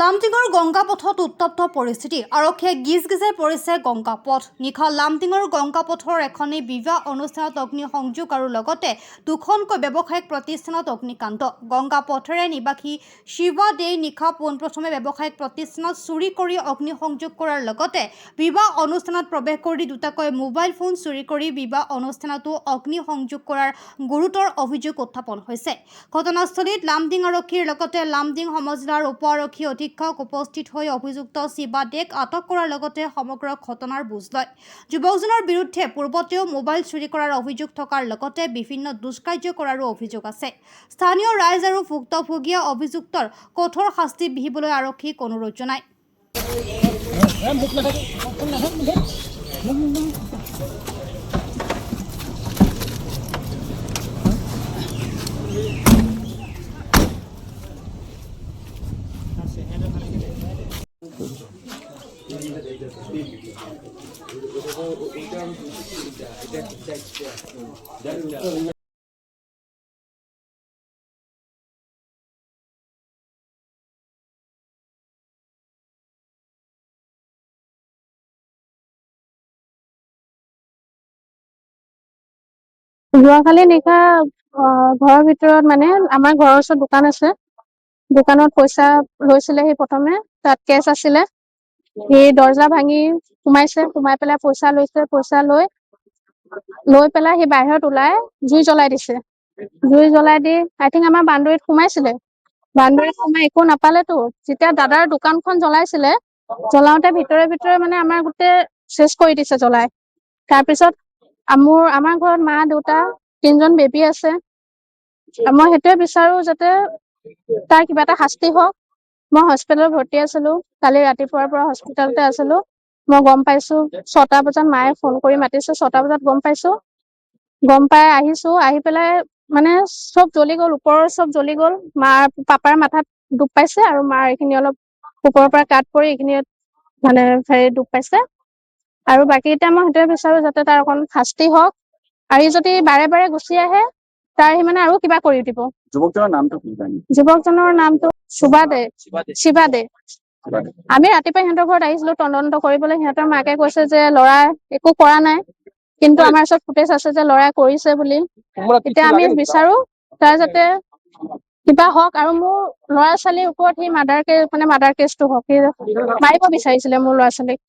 লামডিঙৰ গংগাপথত উত্তপ্ত পৰিস্থিতি। আৰক্ষীয়ে গিজগিজাই পৰিছে গংগাপথ। নিশা লামডিঙৰ গংগাপথৰ এখনি বিবাহ অনুষ্ঠানত অগ্নিসংযোগ আৰু লগতে দুখনকৈ ব্যৱসায়িক প্ৰতিষ্ঠানত অগ্নিকাণ্ড। গংগাপথেৰে নিবাসী শিৱা দেই নিশা পোনপ্ৰথমে ব্যৱসায়িক প্ৰতিষ্ঠানত চুৰি কৰি অগ্নিসংযোগ কৰাৰ লগতে বিবাহ অনুষ্ঠানত প্ৰৱেশ কৰি দুটাকৈ মোবাইল ফোন চুৰি কৰি বিবাহ অনুষ্ঠানতো অগ্নিসংযোগ কৰাৰ গুৰুতৰ অভিযোগ উত্থাপন হৈছে। ঘটনাস্থলীত লামডিং আৰক্ষীৰ লগতে লামডিং সমজিলাৰ উপ আৰক্ষী অধীক্ষক উপস্থিত হৈ অভিযুক্ত শিৱা দেক আটক কৰাৰ লগতে সমগ্ৰ ঘটনাৰ বুজ লয়। যুৱকজনৰ বিৰুদ্ধে পূৰ্বতেও মোবাইল চুৰি কৰাৰ অভিযোগ থকাৰ লগতে বিভিন্ন দুষ্কাৰ্য কৰাৰো অভিযোগ আছে। স্থানীয় ৰাইজ আৰু ভুক্তভোগীয়ে অভিযুক্তৰ কঠোৰ শাস্তি বিহিবলৈ আৰক্ষীক অনুৰোধ জনায়। যোৱাকালি নিশা ঘৰৰ ভিতৰত মানে আমাৰ ঘৰৰ ওচৰত দোকান আছে, দোকানত পইচা লৈছিলে। সি প্ৰথমে তাত কেছ আছিলে, সি দৰ্জা ভাঙি সোমাইছে, সোমাই পেলাই পইচা লৈছে। পইচা লৈ পেলাই সি বাহিৰত ওলাই জুই জ্বলাই দিছে। জুই জ্বলাই দি আই থিংক আমাৰ বান্দৰীত সোমাইছিলে। বান্দৰীত সোমাই একো নাপালেতো, যেতিয়া দাদাৰ দোকানখন জ্বলাইছিলে, জ্বলাওতে ভিতৰে মানে আমাৰ গোটেই চেচ কৰি দিছে জ্বলাই। তাৰপিছত আমাৰ ঘৰত মা দেউতা 3জন বেবী আছে। মই সেইটোৱে বিচাৰো যাতে তাৰ কিবা এটা শাস্তি হওক। মই হস্পিটেলত ভৰ্তি আছিলো, কালি ৰাতিপুৱাৰ পৰা হস্পিটেলতে আছিলো। মই গম পাইছো 6টা বজাত মায়ে ফোন কৰি মাতিছে, 6টা বজাত গম পাইছো। গম পাই আহিছো, আহি পেলাই মানে চব জ্বলি গ'ল, ওপৰৰ চব জ্বলি গ'ল। পাপাৰ মাথাত দুখ পাইছে আৰু মাৰ এইখিনি অলপ ওপৰৰ পৰা কাট পৰি এইখিনি মানে দুখ পাইছে। আৰু বাকী এতিয়া মই সেইটোৱে বিচাৰো যাতে তাৰ অকণ শাস্তি হওক, আৰু যদি বাৰে বাৰে গুচি আহে তাৰ সি মানে আৰু কিবা কৰি দিব। যুৱকজনৰ নামটো শিৱা দে। আমি ৰাতিপুৱা সিহঁতৰ ঘৰত আহিছিলো তদন্ত কৰিবলৈ। সিহঁতৰ মাকে কৈছে যে ল'ৰা একো কৰা নাই, কিন্তু আমাৰ ওচৰত ফুটেজ আছে যে ল'ৰাই কৰিছে বুলি। এতিয়া আমি বিচাৰো তাৰ যাতে কিবা হওক, আৰু মোৰ ল'ৰা ছোৱালীৰ ওপৰত সি মাৰ্ডাৰ কেছটো হওক। সি মাৰিব বিচাৰিছিলে মোৰ ল'ৰা ছোৱালীক।